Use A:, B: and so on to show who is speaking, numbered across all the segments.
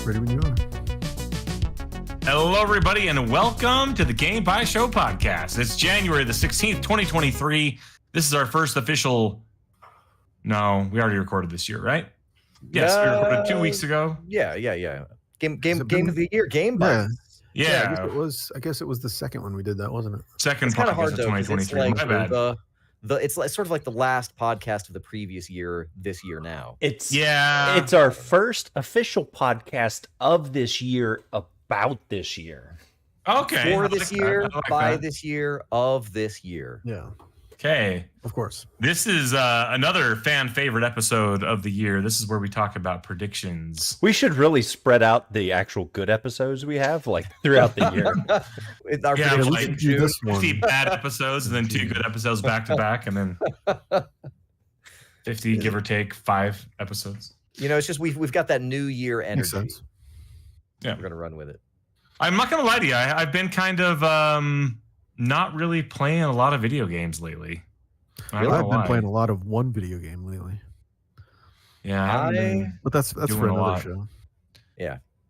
A: Ready when you are.
B: Hello, everybody, and welcome to the Bytes Show podcast. It's January the 16th, 2023. This is our first official... No, we already recorded this year, right? Yes, we recorded 2 weeks ago.
C: Yeah. Game of the year, Game Bytes.
B: Yeah.
A: I guess it was the second one we did that, wasn't it?
B: Second
C: It's kind of hard
B: podcast
C: though,
B: of 2023.
C: it's like
B: My bad.
C: it's like sort of like the last podcast of the previous year this year now.
D: It's our first official podcast of this year about this year.
B: Okay.
C: For this year, by
B: that.
C: this year, of this year.
A: Yeah,
B: Okay.
A: of course.
B: This is another fan favorite episode of the year. This is where we talk about predictions.
D: We should really spread out the actual good episodes we have like throughout the year.
C: It's our
B: Yeah,
C: prediction
B: like
C: in
A: do
C: June.
A: this one.
B: 50 bad episodes and then 2 good episodes back to back, and then 50, give or take, 5 episodes.
C: You know, it's just we've got that new year
A: Makes
C: energy.
A: sense.
B: Yeah.
C: We're gonna run with it.
B: I'm not gonna lie to you. I've been kind of not really playing a lot of video games lately. I don't know
A: I've been
B: why.
A: playing a lot of one video game lately,
B: Yeah, I haven't been
A: but that's
B: Doing
A: for
B: a
A: another
B: lot.
A: show.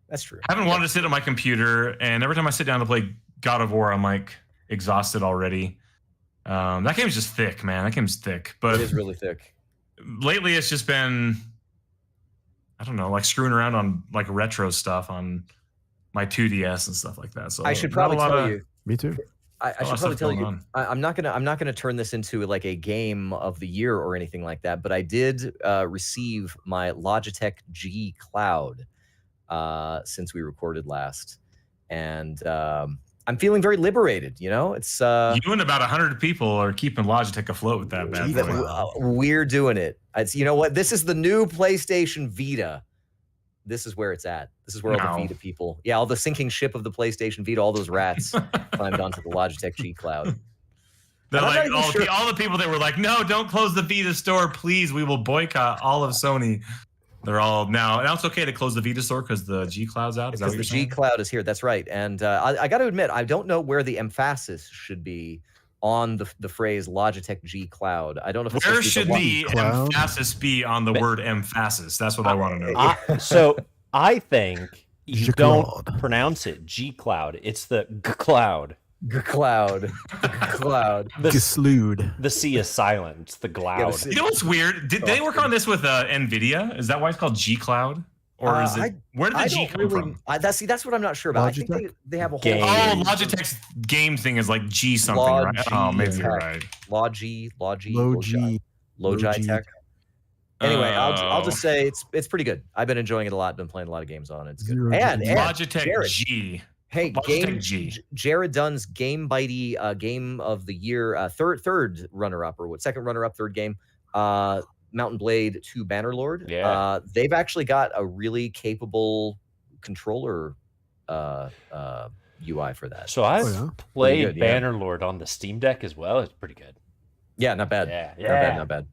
C: That's true.
B: I haven't wanted to sit at my computer, and every time I sit down to play God of War, I'm like exhausted already. That game's just thick, man. That game's thick. But
C: It is really thick.
B: lately, it's just been, I don't know, like screwing around on like retro stuff on my 2DS and stuff like that. So
C: I should
B: not a
C: probably
B: lot
C: tell
B: of-
C: you.
A: Me too.
C: I
B: lot
C: should
B: of
C: probably
B: stuff
C: tell
B: going
C: you.
B: on.
C: I'm not gonna turn this into like a game of the year or anything like that. But I did receive my Logitech G Cloud since we recorded last, and I'm feeling very liberated. You know, it's
B: You and about 100 people are keeping Logitech afloat with that bad
A: Gee,
B: boy.
C: we're doing it. It's, you know what? This is the new PlayStation Vita. This is where it's at. This is where all the
B: No.
C: Vita people, all the sinking ship of the PlayStation Vita, all those rats climbed onto the Logitech G Cloud.
B: They're
C: I'm not
B: like
C: even
B: all,
C: sure.
B: all the people that were like, no, don't close the Vita store, please. We will boycott all of Sony. They're all now it's okay to close the Vita store because the G Cloud's out. Is that
C: Because
B: what
C: the
B: you're
C: G
B: saying?
C: Cloud is here. That's right. And I got to admit, I don't know where the emphasis should be on the phrase Logitech G Cloud. I don't know if it's
B: Where
C: supposed to
B: should
C: be
B: the
A: Cloud?
B: emphasis be on the word emphasis? That's what I want to know.
D: So I think you
A: G
D: don't
A: Cloud.
D: pronounce it G Cloud. It's the G Cloud.
C: G Cloud. Cloud.
A: Geslude.
D: The C is silent. It's the Cloud.
C: C-
B: You know what's weird? Did they work on this with NVIDIA? Is that why it's called G Cloud? Or is it
C: I-
B: where did the
C: I
B: G
C: don't
B: come
C: really.
B: from?
C: That's what I'm not sure about. I think
A: Logitech?
C: they have a whole
D: Game.
B: Oh, Logitech's game thing is like G something, right? Oh, maybe you're right.
C: Logi,
A: Low G.
C: Logitech. Anyway, I'll just
B: Oh.
C: say it's pretty good. I've been enjoying it a lot. Been playing a lot of games on it. It's good.
A: Zero
C: And
A: G.
B: Logitech
C: Jared,
B: G.
C: hey,
B: Logitech G.
C: Jared Dunn's Game Bitey Game of the Year, third runner up, or what? Second runner up, third game. Mountain Blade 2 Bannerlord.
D: Yeah.
C: They've actually got a really capable controller UI for that.
D: So I've
A: yeah.
D: played
C: Pretty good, yeah.
D: Bannerlord on the Steam Deck as well. It's pretty good.
C: Yeah, not bad.
D: Yeah.
C: Not bad.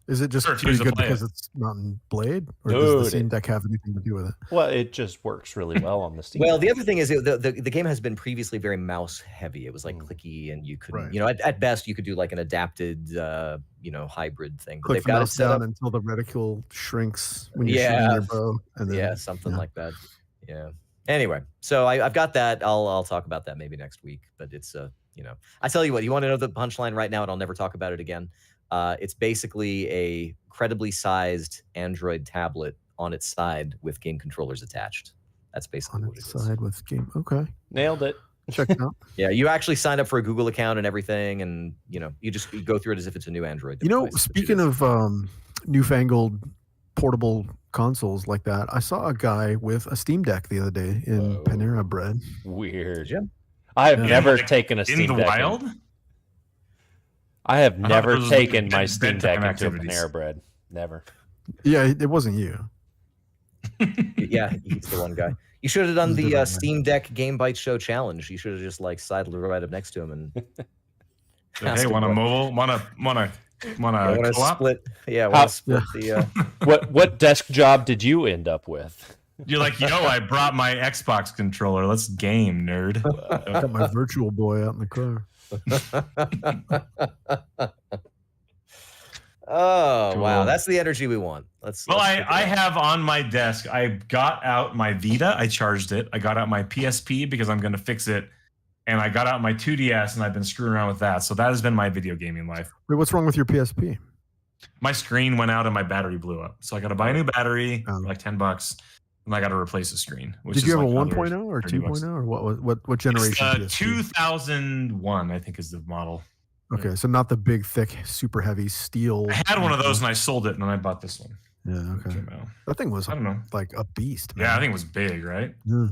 A: Is it just
B: Sure, if you
A: pretty
B: use to
A: good
B: play
A: because
B: it.
A: it's Mountain Blade, or does
D: Dude,
A: the Steam Deck have anything to do with it?
D: Well, it just works really well on the Steam
C: Well,
D: Deck.
C: the other thing is the game has been previously very mouse heavy. It was like clicky, and you couldn't,
A: Right.
C: at best you could do like an adapted, hybrid thing. But
A: Click
C: they've
A: the
C: got it
A: mouse
C: set
A: down
C: up.
A: until the reticle shrinks when you're
C: Yeah.
A: shooting your bow. And then,
C: Yeah, something
A: yeah.
C: like that. Yeah. Anyway, so I've got that. I'll talk about that maybe next week. But it's I tell you what, you want to know the punchline right now, and I'll never talk about it again. It's basically a credibly sized Android tablet on its side with game controllers attached. That's basically
A: on
C: what it
A: its
C: is.
A: side with game. Okay,
D: Nailed it.
A: check it out.
C: Yeah, you actually signed up for a Google account and everything, and you go through it as if it's a new Android
A: You know,
C: device, which it
A: speaking
C: is.
A: of newfangled portable consoles like that, I saw a guy with a Steam Deck the other day in
D: Whoa.
A: Panera Bread.
D: Weird.
C: Yeah.
D: I have
A: Yeah.
D: never
B: Like,
D: taken a
B: in
D: Steam
B: the
D: Deck.
B: wild?
D: I have
B: thought
D: never
B: those was like
D: taken my Steam
B: bedtime
D: Deck into
B: activities.
D: Panera Bread. Never.
A: Yeah, it wasn't you.
C: Yeah, he's the one guy. You should have done
A: He's the
C: the
A: one guy.
C: Steam Deck Game Bytes Show challenge. You should have just like sidled right up next to him and
B: Hey, want a mobile? Want a
C: want to
B: co-op?
C: split. Yeah,
D: How-
C: want to split the.
D: What desk job did you end up with?
B: You're like, yo, I brought my Xbox controller. Let's game, nerd.
A: Got my Virtual Boy out in the car.
C: Oh, wow.
B: Cool.
C: That's the energy we want. Let's
B: I have on my desk, I got out my Vita. I charged it. I got out my PSP because I'm going to fix it. And I got out my 2DS and I've been screwing around with that. So that has been my video gaming life.
A: Wait, what's wrong with your PSP?
B: My screen went out and my battery blew up. So I got to buy a new battery, for like $10, and I got to replace the screen.
A: Did you have a 1.0 or 2.0 or what generation?
B: It's 2001, I think, is the model.
A: Okay, so not the big, thick, super heavy steel.
B: I had one of those and I sold it, and then I bought this one.
A: Yeah, okay. That thing was,
B: I don't know,
A: like a beast, man.
B: Yeah, I think it was big, right?
A: Yeah.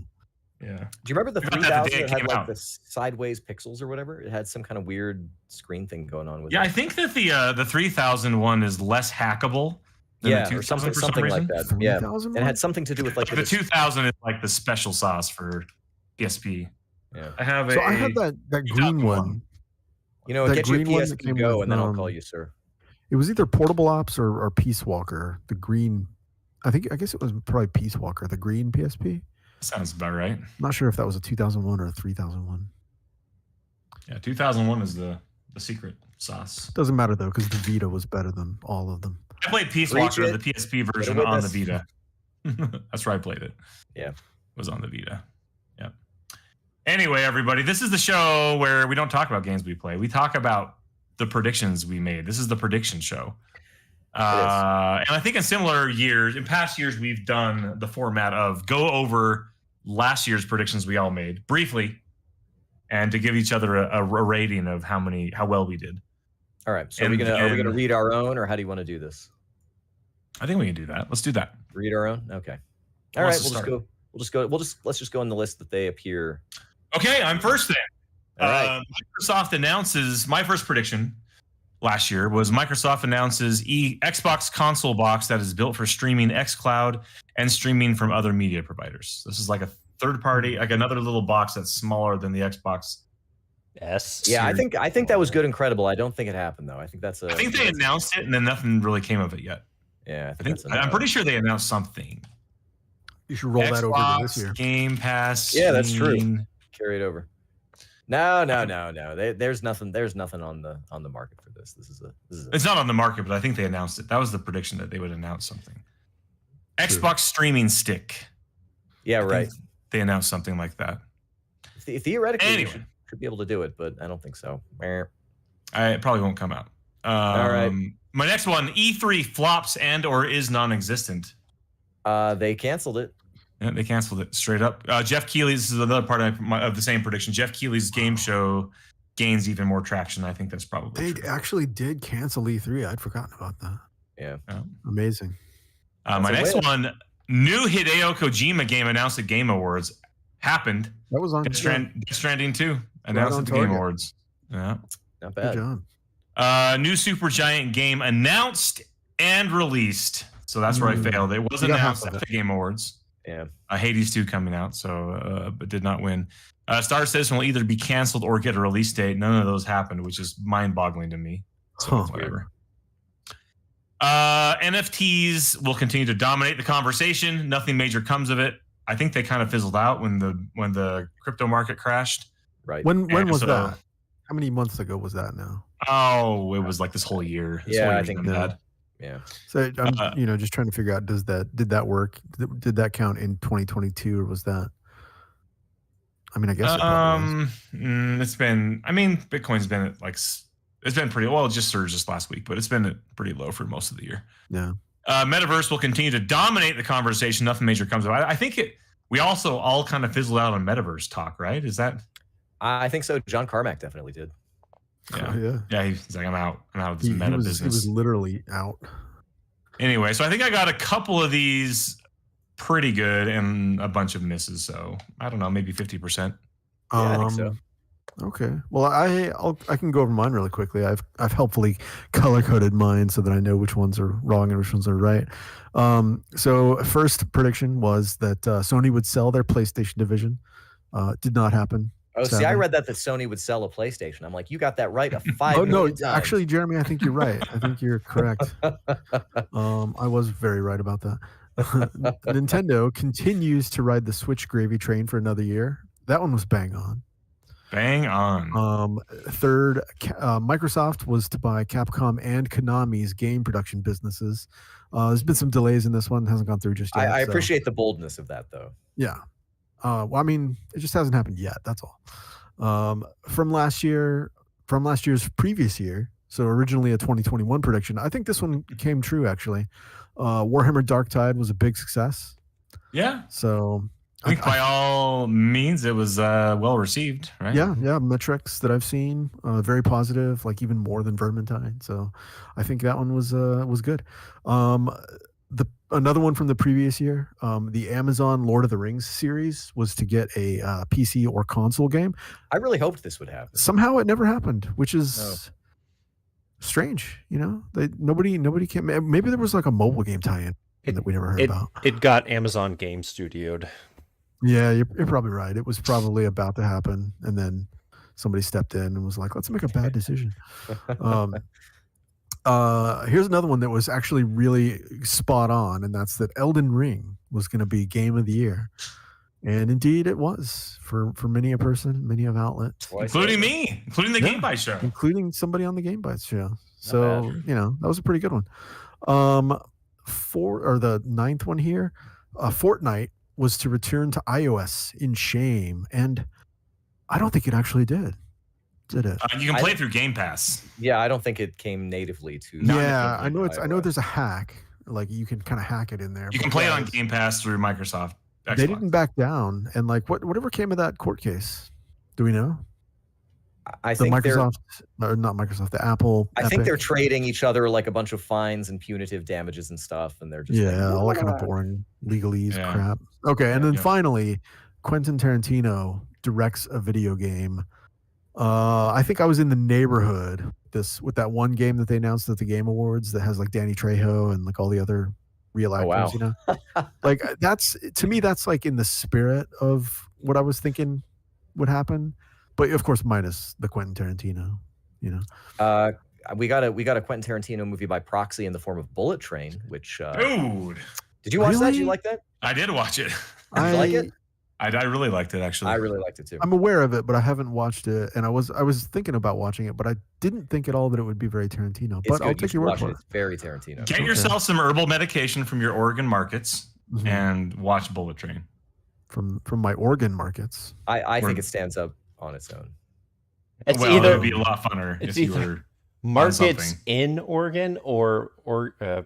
B: Yeah.
C: Do you remember the
B: I got that
C: 3000
B: the day it
C: that had
B: came
C: like
B: out.
C: the sideways pixels or whatever? It had some kind of weird screen thing going on with it.
B: Yeah, I think that the 3000 one is less hackable than the 2000
C: or something,
B: for some
C: something like
B: reason.
C: that. Yeah,
A: 3000
C: and it had something to do with like
B: the 2000 is like the special sauce for PSP.
C: Yeah.
B: I have
A: So I had that green one.
C: You know,
A: that
C: get you a
A: green one that
C: PSP
A: came
C: Go,
A: with,
C: and then I'll call you, sir.
A: It was either Portable Ops or Peace Walker. The green, I guess it was probably Peace Walker. The green PSP.
B: Sounds about right.
A: I'm not sure if that was a 2001 or a 3001.
B: Yeah, 2001 is the secret sauce.
A: Doesn't matter though, because the Vita was better than all of them.
B: I played Peace Walker, the PSP version, on the Vita. That's where I played it.
C: Yeah.
B: It was on the Vita. Yeah. Anyway, everybody, this is the show where we don't talk about games we play. We talk about the predictions we made. This is the prediction show. And I think in similar years, in past years, we've done the format of go over last year's predictions we all made briefly, and to give each other a rating of how well we did.
C: All right. So are we gonna read our own, or how do you want to do this?
B: I think we can do that. Let's do that.
C: Read our own. Okay. All right. Let's just go on the list that they appear.
B: Okay, I'm first then.
C: All right.
B: Microsoft announces, my first prediction last year was Microsoft announces Xbox console box that is built for streaming xCloud and streaming from other media providers. This is like a third party, like another little box that's smaller than the Xbox.
D: Yes.
C: Yeah, I think that was good and credible. I don't think it happened though. I think that's
B: I think they announced it and then nothing really came of it yet.
C: Yeah,
B: I'm pretty sure they announced something.
A: You should roll that over to this year.
B: Game Pass.
C: Yeah, that's true. Carry it over. No. There's nothing on the market for this. This is
B: It's not on the market, but I think they announced it. That was the prediction that they would announce something. Xbox streaming stick.
C: Yeah, right.
B: They announced something like that.
C: Theoretically,
B: anyway,
C: you should be able to do it, but I don't think so.
B: It probably won't come out.
C: All right.
B: My next one, E3 flops and or is non-existent.
C: They canceled it.
B: Yeah, they canceled it straight up. Jeff Keighley's, this is another part of the same prediction. Jeff Keighley's game show gains even more traction. I think that's probably
A: They actually did cancel E3. I'd forgotten about that.
C: Yeah.
A: Amazing.
B: My next one, new Hideo Kojima game announced at Game Awards. Happened.
A: That was on
B: Death Stranding 2 announced at the Game Awards. Yeah.
C: Not bad.
A: Good job.
B: New Supergiant game announced and released. So that's where I failed. It was announced at the Game Awards.
C: Yeah.
B: Hades 2 coming out, but did not win. Star Citizen will either be canceled or get a release date. None of those happened, which is mind-boggling to me. So whatever. NFTs will continue to dominate the conversation. Nothing major comes of it. I think they kind of fizzled out when the crypto market crashed.
C: Right.
A: When was that? How many months ago was that now?
B: Oh, it was like this whole year.
C: I think
B: that.
C: Yeah.
A: So I'm just trying to figure out, did that work? Did that count in 2022 or was that? I mean, I guess
B: it's been. I mean, Bitcoin's been at it's been pretty well. It just surged just last week, but it's been pretty low for most of the year.
A: Yeah.
B: Metaverse will continue to dominate the conversation. Nothing major comes of it. I think we also all kind of fizzled out on Metaverse talk, right? Is that?
C: I think so. John Carmack definitely did.
B: Yeah. Yeah. He's like, I'm out of this meta business.
A: He was literally out.
B: Anyway, so I think I got a couple of these pretty good and a bunch of misses. So I don't know, maybe 50%.
C: Yeah, I think so.
A: Okay. Well, I can go over mine really quickly. I've helpfully color coded mine so that I know which ones are wrong and which ones are right. So first prediction was that Sony would sell their PlayStation division. Did not happen.
C: Oh, see, I read that Sony would sell a PlayStation. I'm like, you got that right. Oh
A: no, actually, Jeremy, I think you're right. I think you're correct. I was very right about that. Nintendo continues to ride the Switch gravy train for another year. That one was bang on.
B: Bang on.
A: Third, Microsoft was to buy Capcom and Konami's game production businesses. There's been some delays in this one; hasn't gone through just yet.
C: I appreciate the boldness of that, though.
A: Yeah. Well, I mean, it just hasn't happened yet. That's all. From last year's previous year, so originally a 2021 prediction. I think this one came true actually. Warhammer Dark Tide was a big success.
B: Yeah.
A: So
B: I think by all means it was well received, right?
A: Yeah. Metrics that I've seen, very positive, like even more than Vermintide. So I think that one was good. Another one from the previous year, the Amazon Lord of the Rings series was to get a PC or console game.
C: I really hoped this would happen.
A: Somehow it never happened, which is strange. You know, nobody came. Maybe there was like a mobile game tie-in that we never heard about.
D: It got Amazon Game Studio'd.
A: Yeah, you're probably right. It was probably about to happen, and then somebody stepped in and was like, "Let's make a bad decision." Here's another one that was actually really spot on, and that's that Elden Ring was going to be Game of the Year, and indeed it was for many a person, many of outlets,
B: including me, including the Game Bytes Show,
A: including somebody on the Game Bytes Show. So that was a pretty good one. The ninth one here, Fortnite was to return to iOS in shame, and I don't think it actually did it?
B: You can play it through Game Pass.
C: Yeah, I don't think it came natively to.
A: Yeah, I know I know there's a hack. Like you can kind of hack it in there.
B: You can play it on Game Pass through Microsoft. Xbox.
A: They didn't back down, and like whatever came of that court case? Do we know?
C: I think
A: Microsoft, or not Microsoft, the Apple.
C: I think they're trading each other like a bunch of fines and punitive damages and stuff, and they're just
A: all that kind of boring legalese crap. Okay, and then finally, Quentin Tarantino directs a video game. I think I was in the neighborhood with that one game that they announced at the Game Awards that has like Danny Trejo and like all the other real actors. You know, like that's like in the spirit of what I was thinking would happen. But of course, minus the Quentin Tarantino, you know.
C: We got a Quentin Tarantino movie by proxy in the form of Bullet Train, which
B: dude,
C: did you watch that? Did you like that?
B: I did watch it.
C: Did you like it?
B: I really liked it actually.
C: I really liked it too.
A: I'm aware of it, but I haven't watched it, and I was thinking about watching it, but I didn't think at all that it would be very Tarantino.
C: It's
A: but
C: good.
A: I'll take your word for it.
C: It's very Tarantino.
B: Get yourself some herbal medication from your Oregon markets and watch Bullet Train.
A: From my Oregon markets.
C: I think it stands up on its own.
B: It would be a lot funner if you were
D: markets in Oregon or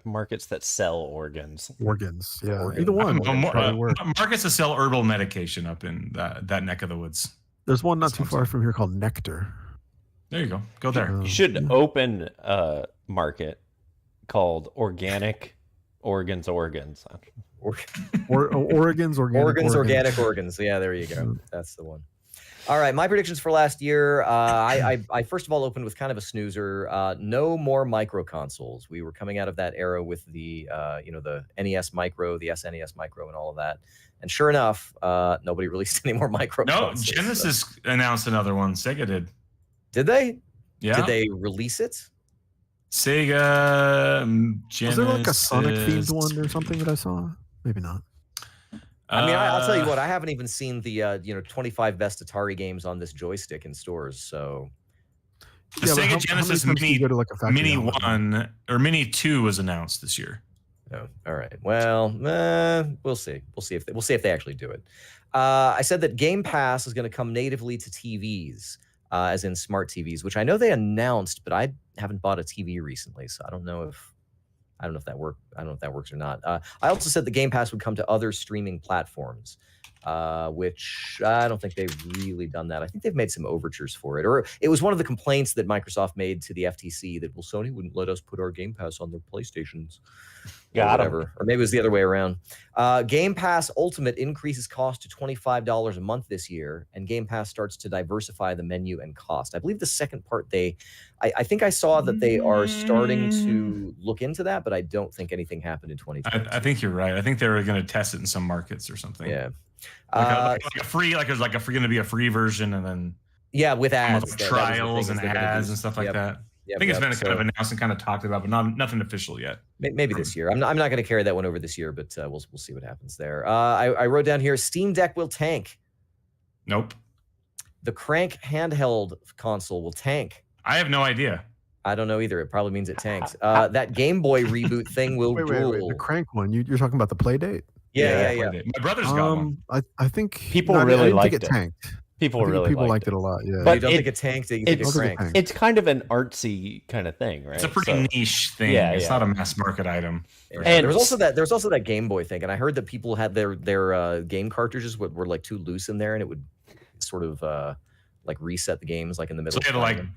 D: markets that sell organs.
A: Organs, yeah. Either one.
B: Markets that sell herbal medication up in that neck of the woods.
A: There's one not too far from here called Nectar.
B: There you go. Go there.
D: You should open a market called Organic Oregon's.
A: Oregon's
C: Organic Organs. Yeah, there you go. That's the one. All right, my predictions for last year. I first of all opened with kind of a snoozer. No more micro consoles. We were coming out of that era with the the NES Micro, the SNES Micro, and all of that. And sure enough, nobody released any more micro consoles.
B: No, Genesis announced another one. Sega did.
C: Did they?
B: Yeah.
C: Did they release it?
B: Sega, Genesis.
A: Was there like a Sonic themed one or something that I saw? Maybe not.
C: I mean, I'll tell you what. I haven't even seen the 25 best Atari games on this joystick in stores. So
B: the Sega Genesis Mini 1 or Mini 2 was announced this year.
C: Oh, all right. Well, we'll see. We'll see if they actually do it. I said that Game Pass is going to come natively to TVs, as in smart TVs, which I know they announced, but I haven't bought a TV recently, so I don't know if that works or not. I also said the Game Pass would come to other streaming platforms, which I don't think they've really done that. I think they've made some overtures for it, or it was one of the complaints that Microsoft made to the FTC that Sony wouldn't let us put our Game Pass on their PlayStations. Or maybe it was the other way around. Game Pass Ultimate increases cost to $25 a month this year, and Game Pass starts to diversify the menu and cost. I believe the second part I think I saw that they are starting to look into that, but I don't think anything happened in 2020.
B: I think you're right. I think they were going to test it in some markets or something.
C: Yeah,
B: like a free, like there's going to be a free version, and then
C: with ads,
B: trials and ads and stuff like that. I think it's been kind of announced and kind of talked about, but nothing official yet.
C: Maybe this year. I'm not going to carry that one over this year, but we'll see what happens there. I wrote down here: Steam Deck will tank.
B: Nope.
C: The Crank handheld console will tank.
B: I have no idea.
C: I don't know either. It probably means it tanks. That Game Boy reboot thing will rule.
A: Wait. The Crank one. You're talking about the play date?
C: Yeah.
B: My brother's got one.
A: I think
D: People
A: I
D: really
A: didn't
D: liked
A: think it. Tanked.
D: People
A: I think
D: really
A: people
D: liked
A: liked it a lot. Yeah.
D: But
C: You don't think it tanked? You think it cranked?
D: It's kind of an artsy kind of thing, right?
B: It's a pretty niche thing.
D: Yeah,
B: it's
D: yeah.
B: not a mass market item.
C: Yeah.
D: And-
C: There was also that Game Boy thing, and I heard that people had their game cartridges were like too loose in there, and it would sort of like reset the games like in the middle.
B: So they had to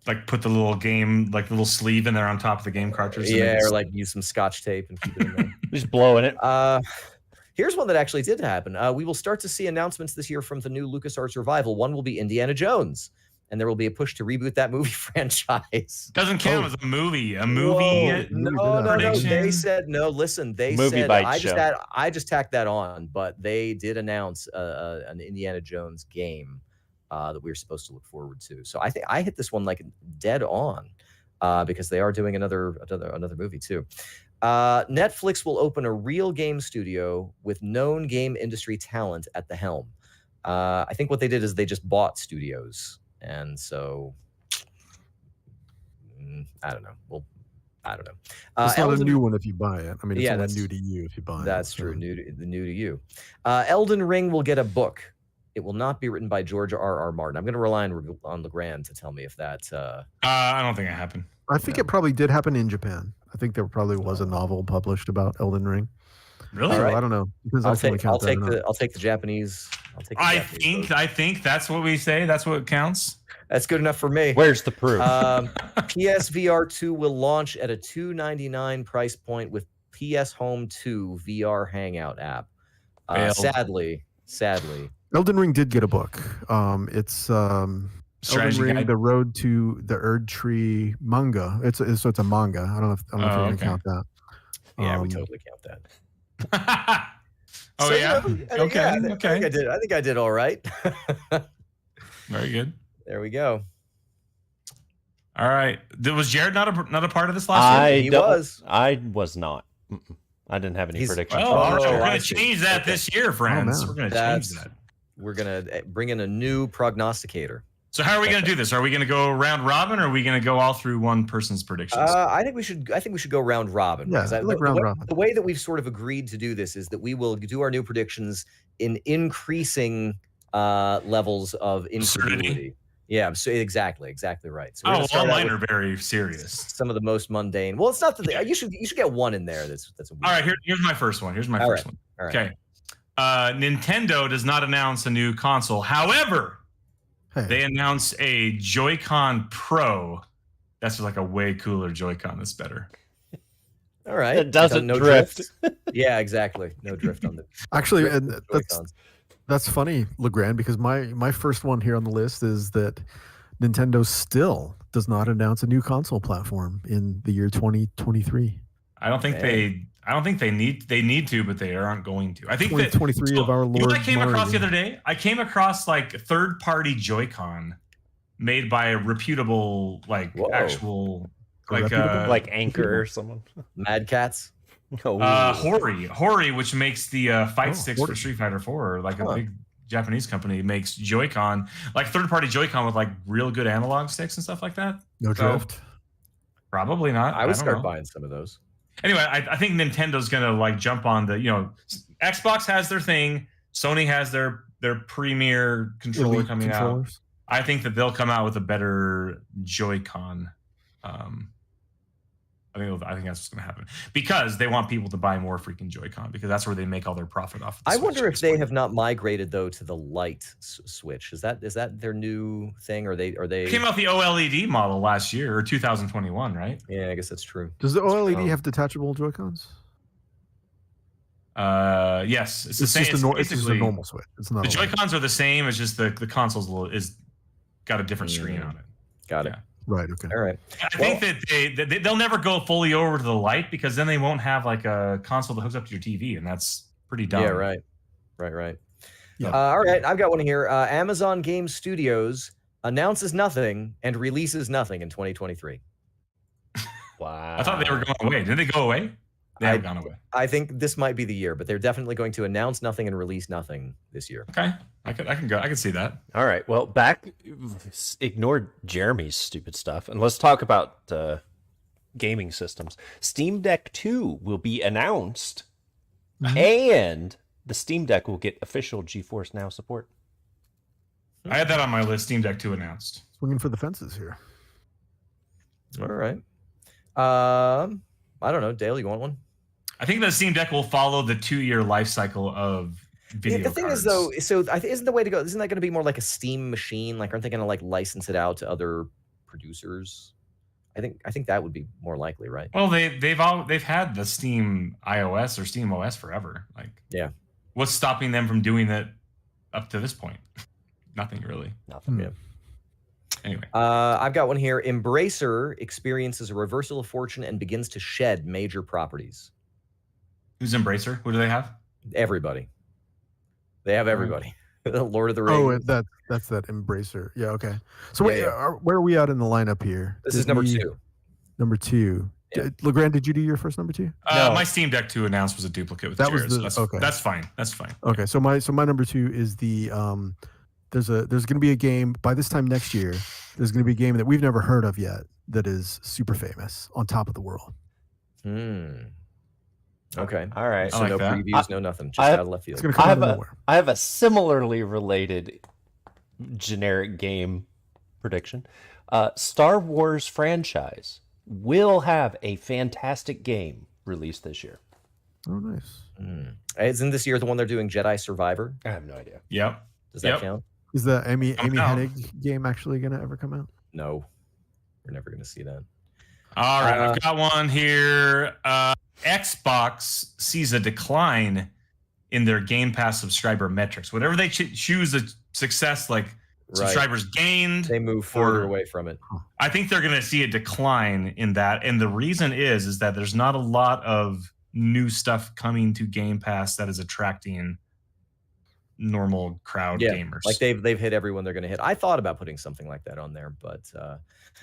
B: like put the little game, like the little sleeve in there on top of the game cartridge.
C: Yeah, or like use some Scotch tape and keep it in there.
D: Just blowing it.
C: Here's one that actually did happen. We will start to see announcements this year from the new LucasArts revival. One will be Indiana Jones, and there will be a push to reboot that movie franchise.
B: Doesn't count as a movie. A movie.
C: Whoa, no.
B: prediction?
C: They said no. Listen, they
D: Movie
C: said
D: Bytes
C: I just tacked that on, but they did announce an Indiana Jones game that we were supposed to look forward to. So I think I hit this one like dead on because they are doing another movie too. Netflix will open a real game studio with known game industry talent at the helm. I think what they did is they just bought studios, and so I don't know. Well, I don't know.
A: It's not a new one if you buy it. I mean, it's only
C: that's
A: new to you if you buy it.
C: That's true. New to you. Elden Ring will get a book. It will not be written by George R.R. Martin. I'm going to rely on Legrand to tell me if that.
B: I don't think it happened.
A: I think it probably did happen in Japan. I think there probably was a novel published about Elden Ring.
B: Really?
A: So
C: All right.
A: I don't know. Because
C: I'll
A: I can
C: take
A: count that or not.
C: the Japanese.
B: I think that's what we say. That's what counts.
C: That's good enough for me.
D: Where's the proof?
C: PSVR 2 will launch at a $299 price point with PS Home 2 VR Hangout app. Sadly.
A: Elden Ring did get a book. It's Elden
B: Strategy
A: Ring:
B: guide.
A: The Road to the Erd Tree manga. So it's a manga. I don't know if you're gonna
B: okay.
A: count that.
C: Yeah, we
A: Um,
C: totally count that.
B: Oh
C: So,
B: yeah.
C: you know,
B: Okay.
C: I think I did all right.
B: Very good.
C: There we go.
B: All right. Was Jared not a part of this last year?
D: I was not. Mm-mm. I didn't have any
C: He's-
D: predictions.
B: Well, all right,
C: Oh,
B: we're
C: I
B: going to
C: see.
B: change that
C: Okay.
B: this year, friends.
A: man.
B: We're going to change
C: That's-
B: that.
C: We're gonna bring in a new prognosticator.
B: So how are we going to do this? Are we going to go round robin, or are we going to go all through one person's predictions?
C: I think we should go round robin.
A: Yeah,
C: because
A: like round robin.
C: The way that we've sort of agreed to do this is that we will do our new predictions in increasing levels of incredulity. Yeah, so exactly right. So we're
B: Oh,
C: gonna
B: well,
C: start out
B: mine
C: with
B: are very serious.
C: some of the most mundane. Well, it's not that you should get one in there. That's a weird
B: All right, here's my first one.
C: All right.
B: one.
C: All right.
B: Okay. Nintendo does not announce a new console. However,
A: Hey,
B: they announced a Joy-Con Pro. That's like a way cooler Joy-Con that's better.
C: All right.
D: It doesn't
C: No
D: drift.
C: Yeah, exactly. No drift on the
A: actually,
C: drift
A: and
C: on the Joy-Cons.
A: that's funny, Legrand, because my first one here on the list is that Nintendo still does not announce a new console platform in the year 2023.
B: I don't think they need to, but they aren't going to. I think that
A: 2023 of our
B: You know
A: Lord
B: what I came across the
A: Mario.
B: other day? I came across like third-party Joy-Con made by a reputable, like
C: Whoa.
B: actual, like
A: Reputable?
D: Like Anchor or someone.
C: Mad Cats.
D: Oh,
B: Hori, which makes the fight sticks
A: Hori.
B: for Street Fighter 4, like
C: Huh.
B: a big Japanese company makes Joy-Con, like third-party Joy-Con with like real good analog sticks and stuff like that.
A: No
B: So,
A: drift.
B: Probably not.
C: I would
B: don't
C: start
B: know.
C: buying some of those.
B: Anyway, I think Nintendo's gonna like jump on the, Xbox has their thing, Sony has their premier controller
A: Elite
B: coming out.
A: controllers.
B: I think that they'll come out with a better Joy-Con. I think that's what's going to happen because they want people to buy more freaking Joy-Con because that's where they make all their profit off. Of the
C: I
B: Switch
C: wonder
B: at
C: if
B: this
C: they
B: point.
C: have not migrated though to the light switch. Is that their new thing? Or they?
B: It came out the OLED model last year or 2021, right?
C: Yeah, I guess that's true.
A: Does the OLED
C: Oh.
A: have detachable Joy-Cons?
B: Yes, it's the same.
A: It's just a normal Switch. It's not
B: The
A: OLED.
B: Joy-Cons are the same. It's just the console's is got a different screen on it.
C: Got it.
B: Yeah.
A: Right. Okay.
C: All right.
B: I think that they'll never go fully over to the light because then they won't have like a console that hooks up to your TV, and that's pretty dumb.
C: Yeah. Right.
A: Yeah.
C: All right. I've got one here. Amazon Game Studios announces nothing and releases nothing in 2023
D: wow.
B: I thought they were going away. Did they go away? They have gone away.
C: I think this might be the year, but they're definitely going to announce nothing and release nothing this year.
B: Okay. I can go. I can see that.
D: All right. Well, ignore Jeremy's stupid stuff, and let's talk about gaming systems. Steam Deck 2 will be announced, and the Steam Deck will get official GeForce Now support.
B: I had that on my list. Steam Deck 2 announced.
A: Swinging for the fences here.
C: All right. I don't know. Dale, you want one?
B: I think the Steam Deck will follow the 2-year life cycle of video
C: The thing is, though, so isn't the way to go? Isn't that going to be more like a Steam machine? Like, aren't they going to like license it out to other producers? I think that would be more likely, right?
B: Well, they've had the Steam iOS or Steam OS forever. Like,
C: yeah,
B: what's stopping them from doing it up to this point? Nothing really.
C: Nothing. Yeah.
B: Anyway,
C: I've got one here. Embracer experiences a reversal of fortune and begins to shed major properties.
B: Who's Embracer? Who do they have?
C: Everybody. They have everybody. Lord of the Rings.
A: Oh, that's that Embracer. Yeah, okay. So where are we at in the lineup here?
C: This is number 2.
A: Number 2.
C: Yeah.
A: LeGrand, did you do your first number 2?
B: No. My Steam Deck 2 announced was a duplicate with
A: that
B: Jared,
A: was the,
B: so
A: okay.
B: That's fine. That's fine.
A: Okay, so my number 2 is the there's going to be a game by this time next year. There's going to be a game that we've never heard of yet that is super famous, on top of the world.
C: Okay.
D: All right.
C: So
B: like
C: no
B: that.
C: previews, no nothing. Just out of left field.
A: It's going to come out of nowhere.
D: I have a similarly related generic game prediction. Star Wars franchise will have a fantastic game released this year.
A: Oh, nice.
C: Isn't this year the one they're doing Jedi Survivor?
D: I have no idea.
B: Yep.
C: Does that count?
A: Is the Amy
B: no.
A: Hennig game actually going to ever come out?
C: No. We're never going to see that.
B: All right, I've got one here. Xbox sees a decline in their Game Pass subscriber metrics. Whatever they choose a success, like subscribers gained,
C: they move further away from it.
B: I think they're going to see a decline in that, and the reason is that there's not a lot of new stuff coming to Game Pass that is attracting normal crowd gamers.
C: Like they've hit everyone they're going to hit. I thought about putting something like that on there, but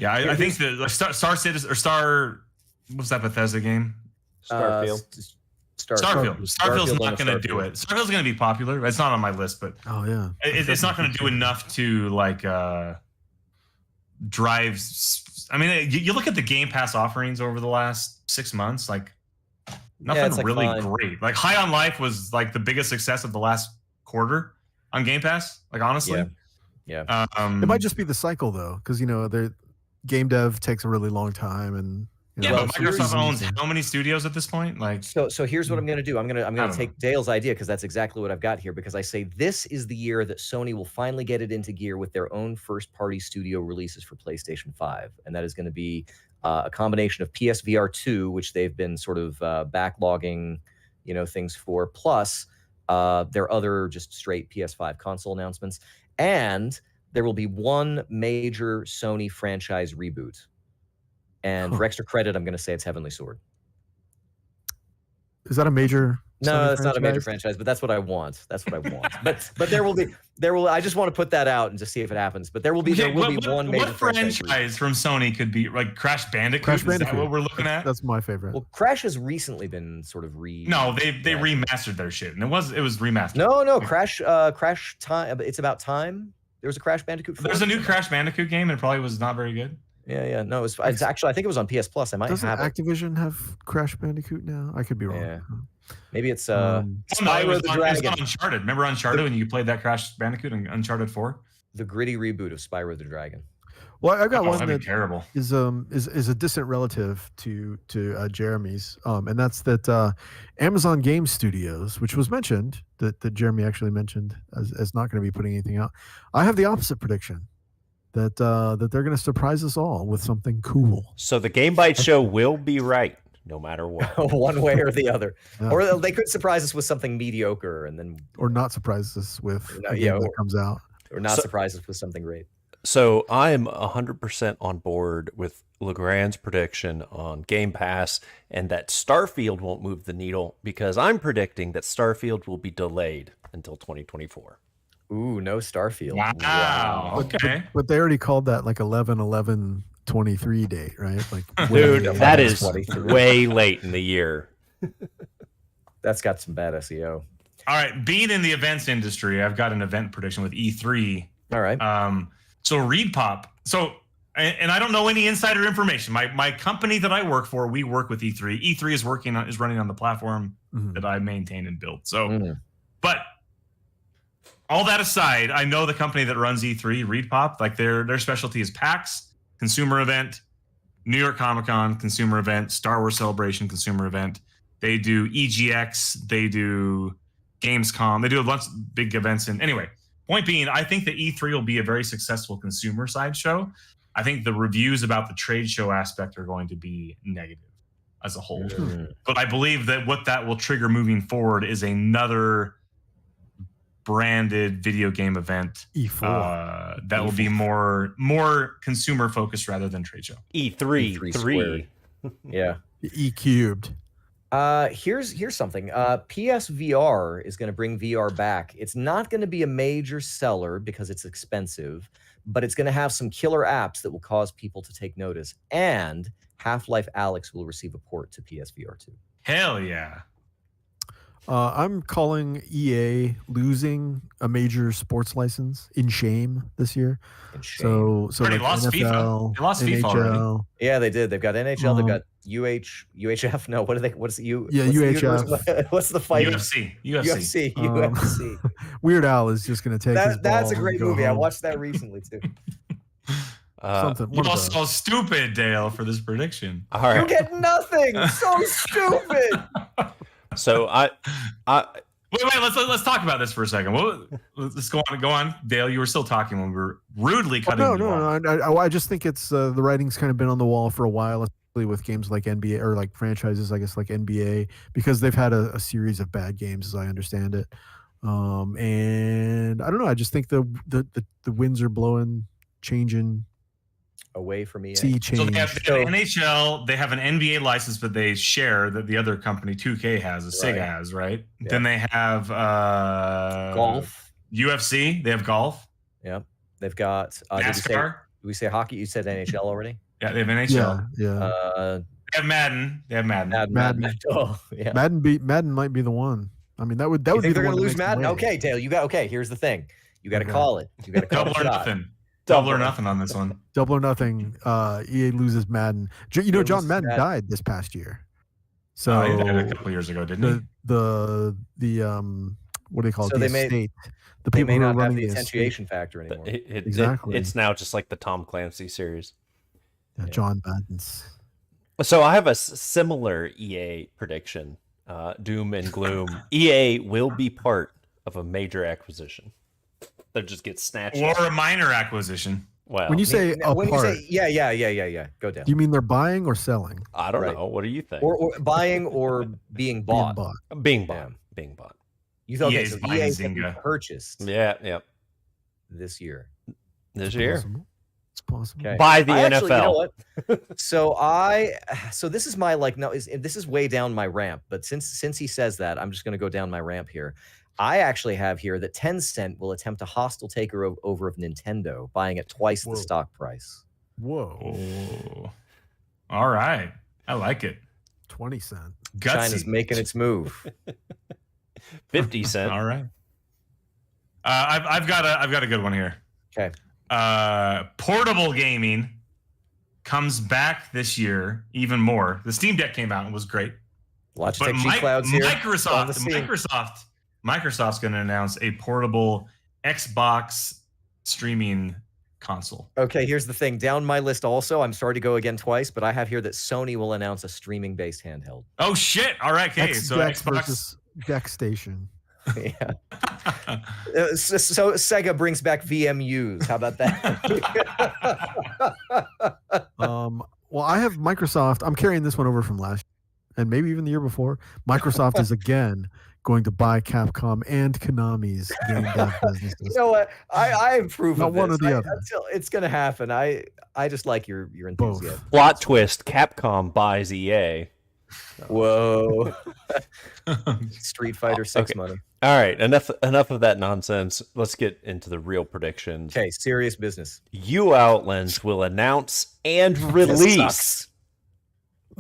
B: I think the Star Citizen or Star, what's that Bethesda game?
C: Starfield's
B: not going to do it. Starfield's going to be popular. It's not on my list, but it's not going to do enough to like drive. I mean, you look at the Game Pass offerings over the last 6 months, like nothing really great. Like High on Life was like the biggest success of the last quarter on Game Pass. Like honestly,
C: yeah.
A: It might just be the cycle though, because the game dev takes a really long time, and
B: but Microsoft owns how many studios at this point? Like,
C: so here's what I'm going to do. I'm going to take Dale's idea, because that's exactly what I've got here. Because I say this is the year that Sony will finally get it into gear with their own first-party studio releases for PlayStation 5, and that is going to be a combination of PSVR 2, which they've been sort of backlogging, things for, plus their other just straight PS5 console announcements, and there will be one major Sony franchise reboot. And for extra credit, I'm going to say it's Heavenly Sword.
A: Is that a major?
C: No, it's not a major franchise, but that's what I want. But there will. I just want to put that out and just see if it happens. But there will be one major
B: franchise from Sony could be like Crash Bandicoot. Is that what we're looking at?
A: That's my favorite.
C: Well, Crash has recently been sort of
B: No, they remastered their shit, and it was remastered.
C: No, Crash Time. It's about time. There was a Crash Bandicoot.
B: There's a new Crash Bandicoot game, and it probably was not very good.
C: Yeah. No, it's actually, I think it was on PS Plus. I might
A: Doesn't
C: have it.
A: Activision have Crash Bandicoot now? I could be wrong.
C: Yeah. Maybe it's
B: it was on Uncharted. Remember Uncharted when you played that Crash Bandicoot in Uncharted 4?
C: The gritty reboot of Spyro the Dragon.
A: Well, I got one
B: that terrible.
A: is a distant relative to Jeremy's, and that's that Amazon Game Studios, which was mentioned that Jeremy actually mentioned as not going to be putting anything out. I have the opposite prediction. That they're going to surprise us all with something cool.
D: So the Game Bytes Show will be right, no matter what.
C: One way or the other. Yeah. Or they could surprise us with something mediocre, and then...
A: Or not surprise us with a game that comes out.
C: Or not surprise us with something great.
D: So I am 100% on board with Legrand's prediction on Game Pass, and that Starfield won't move the needle, because I'm predicting that Starfield will be delayed until 2024.
C: Ooh, no Starfield.
B: Wow. Okay.
A: But they already called that like 11/11/23 date, right? Like,
D: dude, that is way late in the year.
C: That's got some bad SEO.
B: All right, being in the events industry, I've got an event prediction with E3.
C: All right.
B: So Reed Pop. So, and I don't know any insider information. My company that I work for, we work with E3. E3 is running on the platform that I maintain and build. So, but all that aside, I know the company that runs E3, Reed Pop, like their specialty is PAX, consumer event, New York Comic Con, consumer event, Star Wars Celebration, consumer event. They do EGX, they do Gamescom, they do a bunch of big events. And anyway, point being, I think that E3 will be a very successful consumer side show. I think the reviews about the trade show aspect are going to be negative as a whole. But I believe that what that will trigger moving forward is another branded video game event
A: E4
B: that will be more consumer focused rather than trade show.
D: E3 3.
C: Yeah.
A: E cubed.
C: Here's something. PSVR is going to bring VR back. It's not going to be a major seller because it's expensive, but it's going to have some killer apps that will cause people to take notice. And Half-Life Alyx will receive a port to PSVR 2.
B: Hell yeah.
A: I'm calling EA losing a major sports license in shame this year. So
B: Already
A: like
B: lost
A: NFL,
B: FIFA. They lost FIFA already.
A: NHL.
C: Yeah, they did. They've got NHL. They've got UHF. No, what are they? What's U?
A: Yeah,
C: UHF. What's the fight?
B: UFC.
A: Weird Al is just going to take his
C: That's a
A: ball
C: great
A: and go
C: movie. I
A: home.
C: watched that recently too.
A: Something.
B: You're
A: one of
B: all
A: those.
B: so stupid, Dale, for this prediction.
D: All right.
C: You get nothing. So stupid.
D: So I
B: Wait, let's talk about this for a second. Let's go on. Dale, you were still talking when we were rudely cutting you off.
A: No. I just think it's the writing's kind of been on the wall for a while, especially with games like NBA or like franchises, I guess like NBA, because they've had a series of bad games, as I understand it. And I don't know. I just think the winds are blowing, changing.
C: Away from EA.
A: Sea change.
B: So they have NHL, they have an NBA license, but they share that the other company 2K has, Sega has, right?
C: Yeah.
B: Then they have
C: Golf.
B: UFC, they have golf.
C: Yep. They've got
B: NASCAR.
C: Did we say hockey? You said NHL already?
B: Yeah, they have NHL.
A: Yeah.
B: They have Madden.
C: Madden. Oh, yeah.
A: Madden might be the one. I mean, that would
C: You
A: be
C: think
A: the
C: they're
A: one
C: going to
A: that
C: lose
A: makes the
C: Madden?
A: wave.
C: Okay, Dale, here's the thing. You got to
A: Okay.
C: call it. You got to call
B: Double
C: the
B: or
C: shot.
B: nothing. Double or nothing on this one.
A: Double or nothing. EA loses Madden. John Madden died this past year. So
B: He died a couple years ago, didn't he?
A: the what do they call it?
C: So
A: The
C: they may-
A: estate. The
C: They
A: people
C: may
A: who are
C: not have
A: running
C: the
A: the estate.
C: attenuation factor anymore.
A: Exactly.
D: It's now just like the Tom Clancy series.
A: Yeah, John Madden's.
D: So I have a similar EA prediction. Doom and gloom. EA will be part of a major acquisition. They'll just get snatched.
B: Or a minor acquisition.
D: Well,
A: When you say
C: When you
A: apart,
C: say yeah, go down.
A: do you mean they're buying or selling?
D: I don't
C: Right.
D: know. What do you think?
C: Or buying or being bought.
D: Being bought.
C: Yeah.
D: Being bought.
C: You thought
B: EA's
C: so
B: buying
C: EA can be
B: Zynga.
C: purchased
D: Yeah.
C: this year.
D: This
A: It's
D: year.
A: possible. It's possible.
C: Okay.
D: By the
C: I
D: NFL.
C: actually, you know what? So this is my this is way down my ramp, but since he says that, I'm just going to go down my ramp here. I actually have here that Tencent will attempt a hostile takeover of Nintendo, buying at twice the stock price.
A: Whoa.
B: Oh. All right. I like it.
A: 20 cent.
C: China's
B: Gutsy.
C: making its move.
D: 50 cent.
B: All right. I've got a good one here.
C: Okay.
B: Portable gaming comes back this year even more. The Steam Deck came out and was great.
C: Logitech G Cloud's here. On the scene.
B: Microsoft's going to announce a portable Xbox streaming console.
C: Okay, here's the thing. Down my list also, I'm sorry to go again twice, but I have here that Sony will announce a streaming-based handheld.
B: Oh shit! All right, okay. So
A: Xbox
B: Xbox.
A: versus Deck Station.
C: Yeah. So Sega brings back VMUs. How about that?
A: Well, I have Microsoft. I'm carrying this one over from last year, and maybe even the year before. Microsoft is again going to buy Capcom and Konami's game dev businesses.
C: You know what? I approve
A: Not
C: of
A: one
C: this.
A: or the other.
C: Until it's going to happen. I just like your
A: Both.
C: enthusiasm.
D: Plot twist: Capcom buys EA.
C: Whoa. Street Fighter 6 money.
D: All right, enough of that nonsense. Let's get into the real predictions.
C: Okay, serious business.
D: Outlands will announce and
C: This
D: release
C: sucks.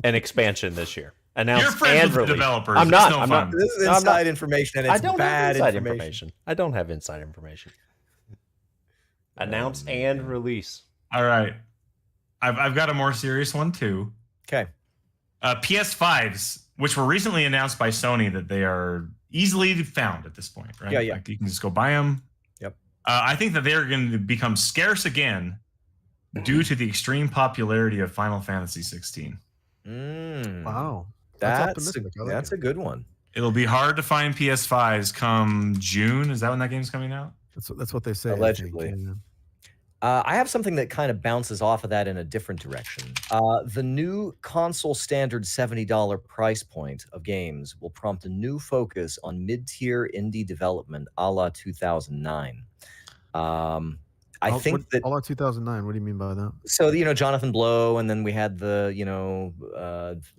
D: an expansion this year. Announce
B: You're friends
D: and
B: with the
D: release.
B: developers.
D: I'm
B: It's
D: not.
B: no
D: I'm
B: fun.
D: not.
C: This is
D: No, I'm
C: inside
D: not.
C: information, and
D: I
C: it's
D: don't
C: bad
D: have inside
C: information.
D: information. I don't have inside information. Announce and release.
B: All right. I've got a more serious one too.
C: Okay.
B: PS5s, which were recently announced by Sony that they are easily found at this point, right?
C: Yeah.
B: Like you can just go buy them.
C: Yep.
B: I think that they're going to become scarce again due to the extreme popularity of Final Fantasy 16.
A: Wow.
C: That's
A: optimistic. I like
C: that's
A: it.
C: a good one.
B: It'll be hard to find PS5s come June. Is that when that game's coming out?
A: That's what they say. I think,
C: Allegedly.
A: yeah.
C: I have something that kind of bounces off of that in a different direction. The new console standard $70 price point of games will prompt a new focus on mid-tier indie development a la 2009. I think that
A: all out 2009. What do you mean by that?
C: so Jonathan Blow, and then we had the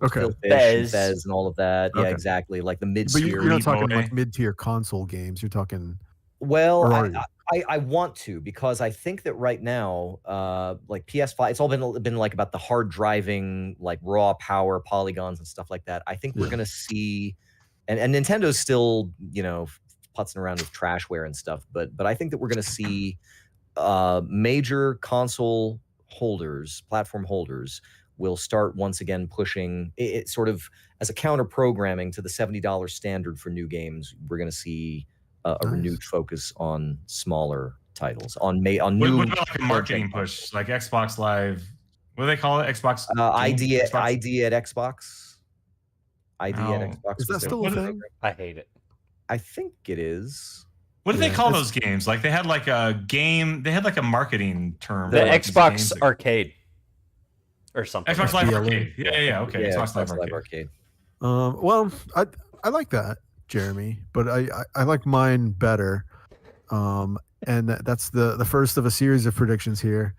A: Okay.
C: Phil Fish and
D: Fez.
C: Fez and all of that. Yeah,
A: Okay.
C: exactly. Like the
A: But
C: mid-tier.
A: you're not talking
B: boy.
A: like mid-tier console games. You're talking.
C: Well,
A: Or are you?
C: I want to, because I think that right now, like PS5, it's all been like about the hard driving, like raw power polygons and stuff like that. I think we're
A: Yeah.
C: gonna see, and Nintendo's still putzing around with trashware and stuff, but I think that we're gonna see major console holders, platform holders, will start once again pushing it sort of as a counter programming to the $70 standard for new games. We're gonna see a
A: Nice.
C: renewed focus on smaller titles, on new.
B: What about like a marketing push, like Xbox Live? What do they call it? Xbox
C: ID at
B: Xbox?
C: ID at Xbox. ID at
B: Oh.
C: Xbox.
A: Is that
C: was their
A: still a
B: What-
A: thing?
D: I hate it.
C: I think it is.
B: What do they
A: Yeah,
B: call
A: that's-
B: those games? Like they had like a game. They had like a marketing term.
D: The
B: for, like, these
D: Xbox
B: games that-
D: Arcade or something.
B: Xbox Live
A: SBLA.
B: Arcade. Yeah. Okay.
C: Yeah,
B: Xbox Live Arcade.
C: Arcade.
A: Well, I like that, Jeremy, but I like mine better. And that's the first of a series of predictions here.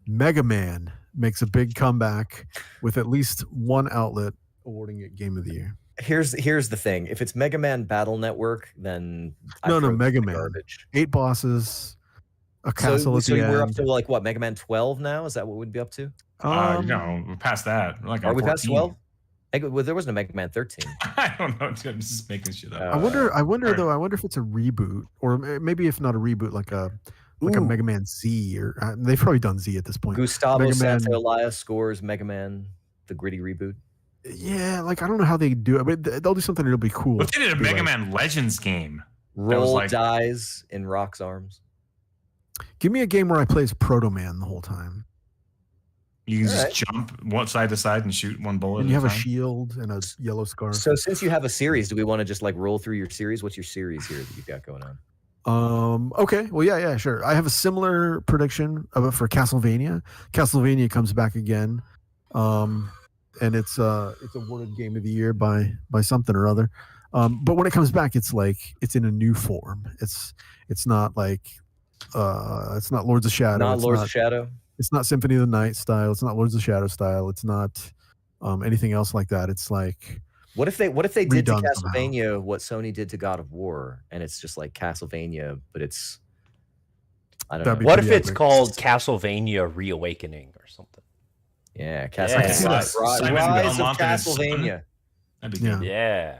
A: Mega Man makes a big comeback with at least one outlet awarding it Game of the Year.
C: Here's the thing. If it's Mega Man Battle Network, then I
A: No,
C: throw it in
A: Mega
C: the
A: Man.
C: garbage.
A: 8 bosses, a castle
C: So,
A: at
C: so
A: the
C: we're up
A: end.
C: to like what, Mega Man 12 now? Is that what we'd be up to?
B: We're past that. We're like
C: Are
B: on
C: we past
B: 14.
C: 12? Well, there wasn't a Mega Man 13.
B: I don't know. I'm just making shit up.
A: I wonder
B: Alright.
A: though. I wonder if it's a reboot, or maybe if not a reboot, like a
C: Ooh.
A: Mega Man Z, or they've probably done Z at this point.
C: Gustavo
A: Mega Man-
C: Santaolalla scores Mega Man, the gritty reboot.
A: Yeah, like I don't know how they do it, but they'll do something that'll be cool.
B: What if they did a
A: Be
B: Mega
A: like,
B: Man Legends game? was
C: Roll
B: like-
C: dies in Rock's arms.
A: Give me a game where I play as Proto Man the whole time,
B: You can just
C: Alright.
B: jump one side to side and shoot one bullet.
A: and you
B: at
A: have a
B: time.
A: shield and a yellow scarf.
C: So since you have a series, do we want to just like roll through your series? What's your series here that you've got going on?
A: Okay. Well, yeah, sure. I have a similar prediction of it for Castlevania. Castlevania comes back again, and it's awarded Game of the Year by something or other. But when it comes back, it's like it's in a new form. It's not like it's not Lords of Shadow.
C: Not
A: it's
C: Lords
A: not,
C: of Shadow.
A: It's not Symphony of the Night style. It's not Lords of Shadow style. It's not anything else like that. It's like
C: What if they did to
A: redone somehow.
C: Castlevania what Sony did to God of War, and it's just like Castlevania, but it's I don't
A: That'd be
C: know.
D: What if
A: pretty
D: it's
A: epic.
D: called Castlevania Reawakening or something?
C: Yeah,
B: I can see that. Simon
C: Rise of
B: Belmont and his son.
C: Castlevania.
B: That'd be
A: Yeah.
B: good.
D: Yeah.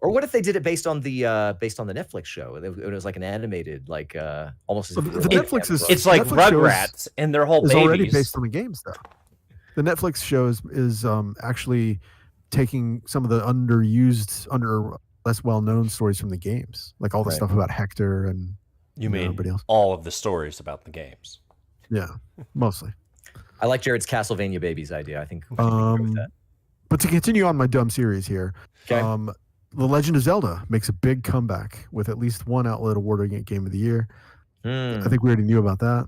C: Or what if they did it based on the Netflix show? It was like an animated, like almost as if
A: But
C: it
A: the
C: were like
A: Netflix is-
C: Netflix.
D: It's like
A: Netflix shows
D: Rugrats and their whole
A: is already
D: babies.
A: based on the games, though. The Netflix show is actually taking some of the less well-known stories from the games, like all the
C: Right.
A: stuff about Hector and
D: You mean
A: everybody else.
D: all of the stories about the games?
A: Yeah, mostly.
C: I like Jared's Castlevania babies idea. I think we can go with that.
A: But to continue on my dumb series here,
C: Okay.
A: The Legend of Zelda makes a big comeback with at least one outlet awarding it Game of the Year. I think we already knew about that.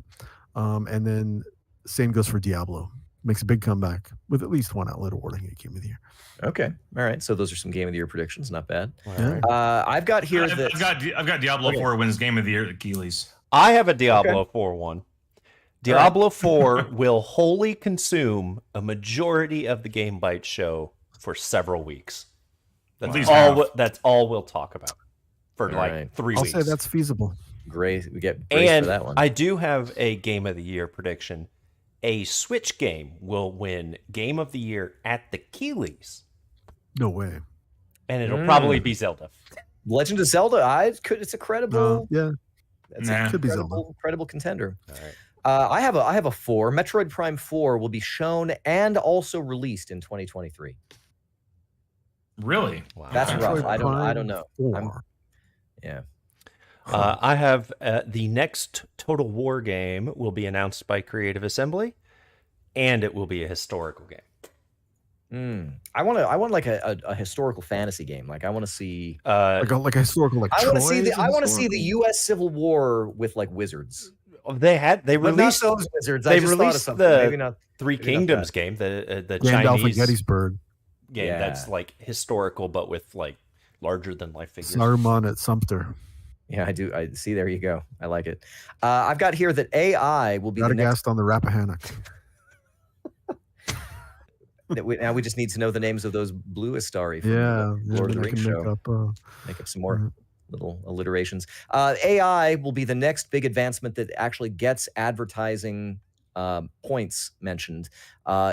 A: And then same goes for Diablo. Makes a big comeback with at least one outlet awarding it Game of the Year.
C: Okay. All right. So those are some Game of the Year predictions. Not bad.
A: Yeah.
C: I've got here
B: I've
C: that
B: got Diablo
C: Okay.
B: 4 wins Game of the Year at Keeley's.
D: I have a Diablo 4 one.
C: All right.
D: Diablo 4 will wholly consume a majority of the Game Bytes show for several weeks. That's
B: Please
D: all.
B: have.
D: That's all we'll talk about for
C: All
D: like
C: right.
D: 3
A: I'll
D: weeks.
A: say that's feasible.
C: Grace. We get Grace
D: And
C: for that one.
D: I do have a Game of the Year prediction. A Switch game will win Game of the Year at the Keeleys
A: No way.
D: And it'll probably be Zelda.
C: Legend of Zelda. It's a credible.
A: Yeah,
C: It's
B: Nah.
C: a
A: Could be Zelda.
C: credible contender.
D: All right.
C: I have a 4. Metroid Prime 4 will be shown and also released in 2023.
B: Really?
D: Wow.
C: That's
B: Okay.
C: rough.
A: Metroid
C: I don't
A: Prime
C: know.
A: 4.
C: Yeah.
D: I have the next Total War game will be announced by Creative Assembly, and it will be a historical game.
C: I want like a historical fantasy game. Like I want to see.
A: like a historical like.
C: I want to
A: Troy
C: see
A: is
C: the. I want to see the
A: historical?
C: U.S. Civil War with like wizards.
D: They
C: But not
D: released
C: those wizards.
D: they
C: I just thought of
D: released
C: something.
D: the
C: Maybe not.
D: Three
C: maybe not
D: Kingdoms
C: that.
D: game, the
A: Gandalf
D: Chinese
A: and Gettysburg.
D: game
C: Yeah.
D: that's like historical but with like larger than life figures.
A: Saruman at Sumter.
C: Yeah, I do. I see. There you go. I like it. I've got here that AI will be
A: Got
C: the
A: a
C: next.
A: guest on the Rappahannock.
C: Now we just need to know the names of those blue Astari from
A: Yeah,
C: the Lord of the
A: then I
C: Rings
A: can
C: show.
A: make
C: Make up some more
A: Mhm.
C: little alliterations. AI will be the next big advancement that actually gets advertising points mentioned,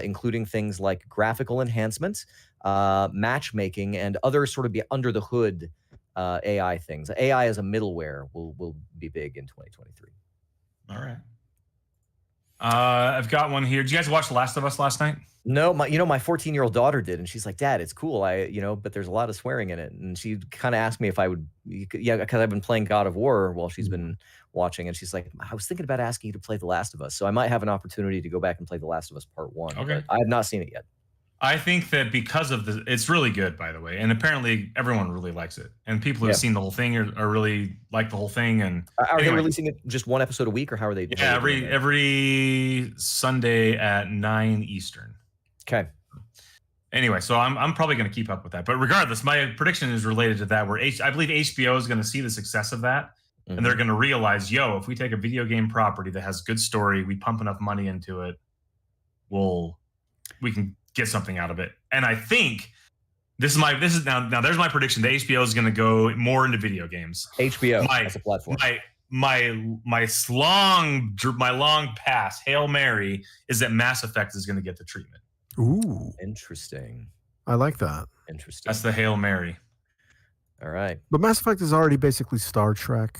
C: including things like graphical enhancement, matchmaking, and other sort of be under the hood AI things. AI as a middleware will be big in 2023.
B: All right. I've got one here. Did you guys watch The Last of Us last night?
C: No, my 14-year-old daughter did, and she's like, "Dad, it's cool. But there's a lot of swearing in it." And she kind of asked me if I would, because I've been playing God of War while she's been watching, and she's like, "I was thinking about asking you to play The Last of Us, so I might have an opportunity to go back and play The Last of Us Part 1."
B: Okay.
C: but I have not seen it yet.
B: I think that because of it's really good, by the way, and apparently everyone really likes it, and people who've
C: Yeah.
B: seen the whole thing are really like the whole thing. And
C: Are they
B: Anyway.
C: releasing it just one episode a week, or how are they?
B: yeah,
C: how are they doing that?
B: every Sunday at 9 Eastern.
C: Okay.
B: Anyway, so I'm probably going to keep up with that. But regardless, my prediction is related to that, where I believe HBO is going to see the success of that, and they're going to realize, if we take a video game property that has good story, we pump enough money into it, we can get something out of it. And I think this is now there's my prediction. The HBO is going to go more into video games.
C: HBO as a platform.
B: My long pass Hail Mary is that Mass Effect is going to get the treatment.
A: Ooh,
C: Interesting.
A: I like that.
C: Interesting.
B: That's the Hail Mary.
C: All right.
A: But Mass Effect is already basically Star Trek.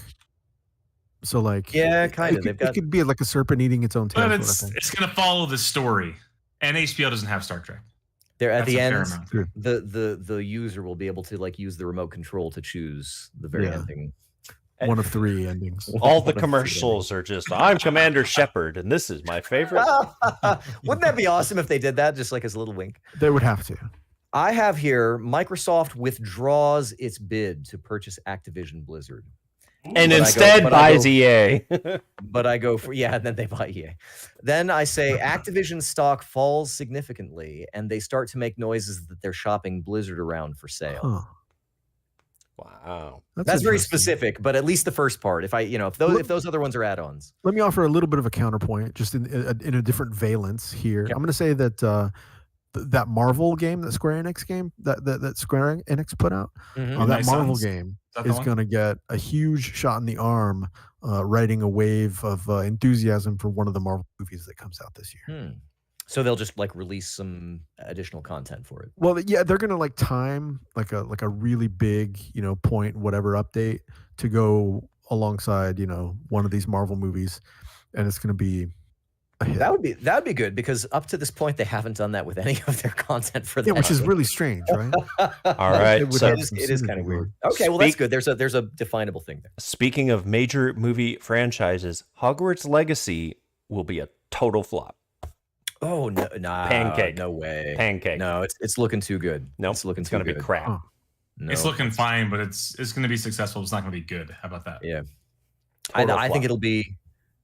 A: So like,
C: Yeah, kind of.
A: It could be like a serpent eating its own tail.
B: But
A: Sort of thing.
B: it's going to follow the story, and HBO doesn't have Star Trek.
C: There at
B: That's
C: the
B: a fair
C: end,
B: amount.
C: the user will be able to like use the remote control to choose the very
A: Yeah.
C: ending.
A: One of 3 endings.
D: All the
C: One of three
D: commercials are just, I'm Commander Shepard, and this is my favorite.
C: Wouldn't that be awesome if they did that, just like as a little wink?
A: They would have to.
C: I have here Microsoft withdraws its bid to purchase Activision Blizzard.
D: And
C: But I
D: instead
C: go- but I
D: buys EA.
C: But I go for, and then they buy EA. Then I say Activision stock falls significantly, and they start to make noises that they're shopping Blizzard around for sale.
A: Huh.
D: Wow.
C: That's very
A: interesting.
C: specific, but at least the first part. If those other ones are add-ons.
A: Let me offer a little bit of a counterpoint, just in a different valence here.
C: Okay.
A: I'm going to say that that Marvel game, that Square Enix game, that Square Enix put out,
C: Mhm.
A: that
B: Nice
A: Marvel
B: Sons.
A: game
B: that the
A: is
B: one?
A: going to get a huge shot in the arm, riding a wave of enthusiasm for one of the Marvel movies that comes out this year.
C: So they'll just like release some additional content for it.
A: Well, yeah, they're gonna like time like a really big, point whatever update to go alongside, one of these Marvel movies, and it's gonna be a hit.
C: That would be good, because up to this point they haven't done that with any of their content for
A: Yeah,
C: them.
A: which is really strange, right?
D: All right.
A: It would
D: So
A: have
C: it is kind of
A: synergy
C: weird.
A: going.
C: Okay, well that's
D: Speak-
C: good. There's a definable thing there.
D: speaking of major movie franchises, Hogwarts Legacy will be a total flop.
C: Oh no, nah,
D: Pancake.
C: no way.
D: Pancake.
C: No, it's looking too good.
D: Nope,
C: it's looking
D: It's
C: too
D: going to be
C: good.
D: crap.
A: Huh.
C: No.
B: It's looking fine, but it's going to be successful. It's not going to be good. How about that?
C: Yeah.
D: Total
C: I think
D: flop.
C: it'll be.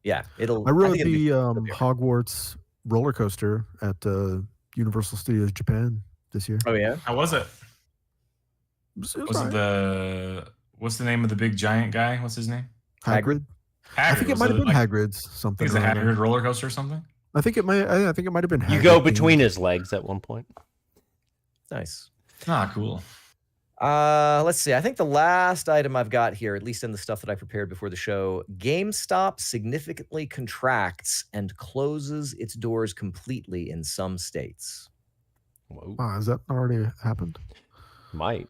C: Yeah, it'll.
A: I rode
C: think it'll be-
A: the Hogwarts roller coaster at Universal Studios Japan this year.
C: Oh yeah.
B: How was it?
A: Was
B: Was it what's the name of the big giant guy? What's his name?
A: Hagrid? I think it
B: Was
A: might have been
B: like,
A: Hagrid's
B: I
A: something.
B: think it's a
A: or other.
B: Hagrid roller coaster or something.
A: I think it might have been.
D: You go
A: Hagrid
D: between
A: themed.
D: his legs at one point.
C: Nice.
B: Ah, cool.
C: Let's see. I think the last item I've got here, at least in the stuff that I prepared before the show, GameStop significantly contracts and closes its doors completely in some states.
D: Whoa.
A: Wow, has that already happened?
D: Might.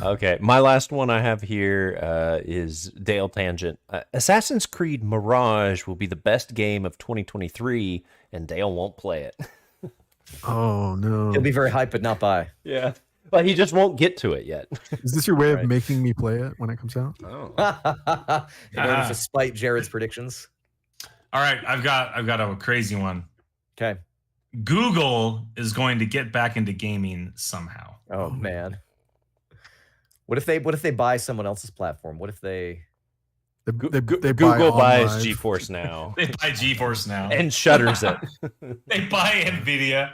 D: Okay, my last one I have here is Dale Tangent. Assassin's Creed Mirage will be the best game of 2023, and Dale won't play it.
A: Oh no!
C: He'll be very hyped, but not buy.
D: Yeah, but he just won't get to it yet.
A: Is this your way
C: Right.
A: of making me play it when it comes out?
D: Oh.
C: In order to spite Jared's predictions.
B: All right, I've got a crazy one.
C: Okay.
B: Google is going to get back into gaming somehow.
C: Oh man. What if they buy someone else's platform? What if they
A: They
D: Google
A: buy
D: buys
A: OnLive.
D: GeForce Now
B: They buy GeForce now.
D: and shutters it.
B: They buy Nvidia.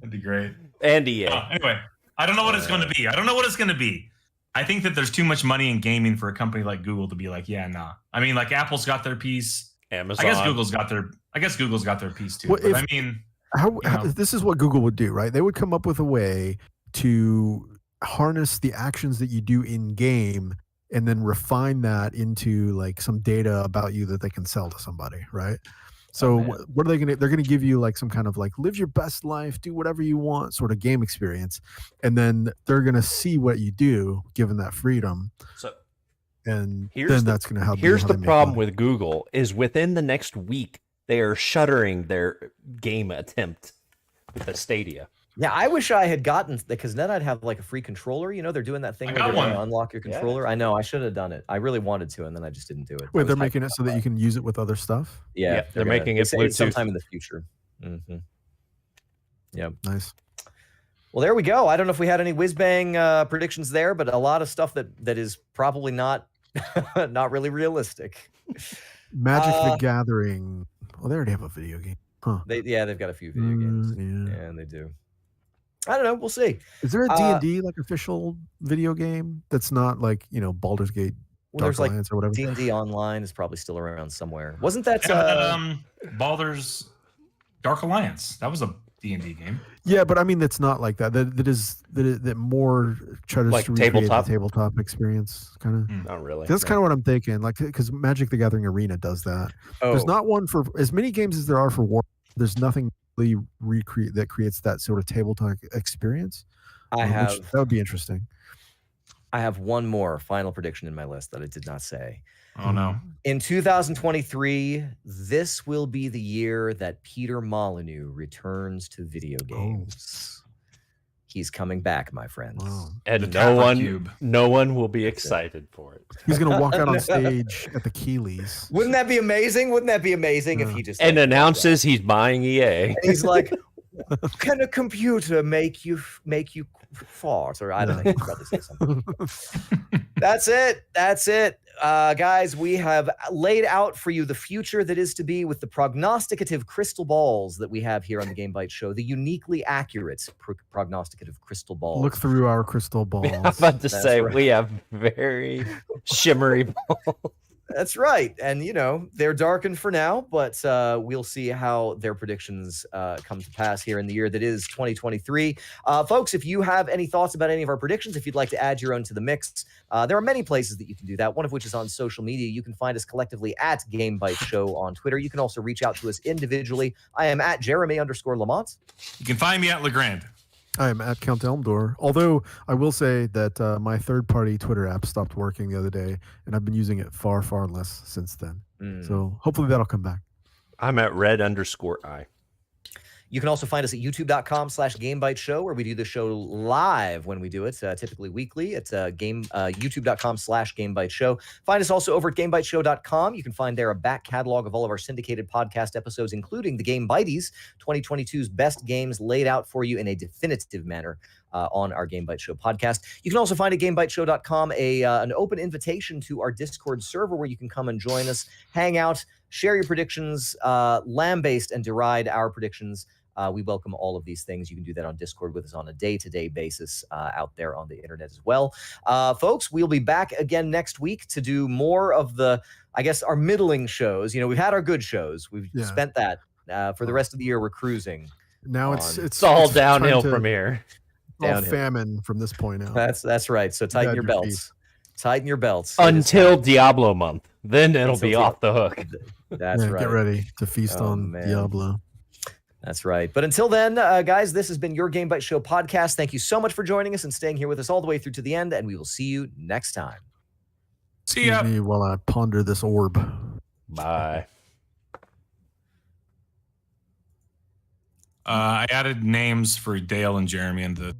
B: That'd be great.
D: And EA.
B: Anyway, I don't know what it's going to be. I think that there's too much money in gaming for a company like Google to be like, yeah, nah. I mean, like Apple's got their piece.
D: Amazon.
B: I guess Google's got their piece too.
A: Well,
B: but
A: if-
B: I mean,
A: How
B: You know.
A: this is what Google would do, right? They would come up with a way to harness the actions that you do in game and then refine that into like some data about you that they can sell to somebody, right? So
C: man.
A: what are they going to they're going to give you like some kind of like live your best life, do whatever you want sort of game experience, and then they're going to see what you do given that freedom,
D: So
A: and
D: Here's
A: then
D: the-
A: that's going to help.
D: here's the problem with Google is within the next week they are shuttering their game attempt with the Stadia.
C: Yeah, I wish I had gotten because then I'd have like a free controller. You know, they're doing that thing
B: I
C: where
B: got
C: they're going to
B: one.
C: unlock your controller. I know I should have done it. I really wanted to, and then I just didn't do it. I
A: Wait,
C: was
A: they're
C: hyped
A: making it
C: about
A: so that you can use it with other stuff.
C: Yeah,
D: Yeah, they're making
C: they
D: it
C: say it's
D: Bluetooth.
C: sometime in the future.
A: Nice.
C: Well, there we go. I don't know if we had any whiz bang predictions there, but a lot of stuff that is probably not not really realistic.
A: Magic the Gathering. Well, they already have a video game. Huh.
C: They've got a few video games,
A: Yeah.
C: and they do. I don't know. We'll see.
A: Is there a D&D like official video game that's not like, Baldur's Gate,
C: Well,
A: Dark
C: there's like
A: Alliance or whatever?
C: D&D Online is probably still around somewhere. Wasn't that?
B: Baldur's Dark Alliance. That was a D&D game.
A: Yeah, but I mean that's not like that. That more tries
D: Like
A: to recreate the
D: tabletop?
A: tabletop experience kind of.
D: Not really.
A: That's kind of what I'm thinking. Like because Magic the Gathering Arena does that.
C: Oh,
A: There's not one for as many games as there are for War. There's nothing really recreate that creates that sort of tabletop experience. That would be interesting.
C: I have one more final prediction in my list that I did not say.
B: Oh no.
C: In 2023, this will be the year that Peter Molyneux returns to video games. He's coming back, my friends.
A: Wow.
D: And
B: The
D: no
B: Tapper
D: one,
B: Cube.
D: no one will be excited for it.
A: He's gonna walk out on stage at the Keeleys.
C: Wouldn't that be amazing? Wouldn't that be amazing if he just
D: And
C: like,
D: announces he's buying EA.
C: and he's like, "Can a computer make you fart?" Or I don't know. He'd probably say something. That's it. Guys, we have laid out for you the future that is to be with the prognosticative crystal balls that we have here on the Game Bytes Show, the uniquely accurate prognosticative crystal balls.
A: Look through our crystal balls.
D: I'm about to
C: That's
D: say
C: right.
D: we have very shimmery balls.
C: That's right. And, they're darkened for now, but we'll see how their predictions come to pass here in the year that is 2023. Folks, if you have any thoughts about any of our predictions, if you'd like to add your own to the mix, there are many places that you can do that, one of which is on social media. You can find us collectively at Game Bytes Show on Twitter. You can also reach out to us individually. I am at Jeremy_Lamont.
B: You can find me at Legrand.
A: I am at Count Elmdor. Although I will say that my third-party Twitter app stopped working the other day, and I've been using it far, far less since then. So hopefully that'll come back.
D: I'm at red_I.
C: You can also find us at youtube.com/GameByteShow, where we do the show live when we do it, typically weekly. It's youtube.com/GameByteShow. Find us also over at GameByteShow.com. You can find there a back catalog of all of our syndicated podcast episodes, including the Game Bytes 2022's best games laid out for you in a definitive manner on our Game Bytes Show podcast. You can also find at GameByteShow.com an open invitation to our Discord server where you can come and join us, hang out, share your predictions, lambaste and deride our predictions. We welcome all of these things. You can do that on Discord with us on a day-to-day basis out there on the internet as well. Folks, we'll be back again next week to do more of our middling shows. We've had our good shows. We've spent that. For the rest of the year, we're cruising.
A: Now
D: It's all downhill from here.
A: All
C: Downhill.
A: famine from this point out.
C: That's right. So tighten your belts.
A: feet.
C: Tighten your belts.
D: Until Diablo month. Then it'll
C: Until
D: be off the hook.
C: That's right.
A: Get ready to feast
C: Oh,
A: on
C: man.
A: Diablo.
C: That's right. But until then, guys, this has been your Game Bytes Show podcast. Thank you so much for joining us and staying here with us all the way through to the end, and we will see you next time.
B: See ya.
A: Excuse me while I ponder this orb.
D: Bye.
B: I added names for Dale and Jeremy in the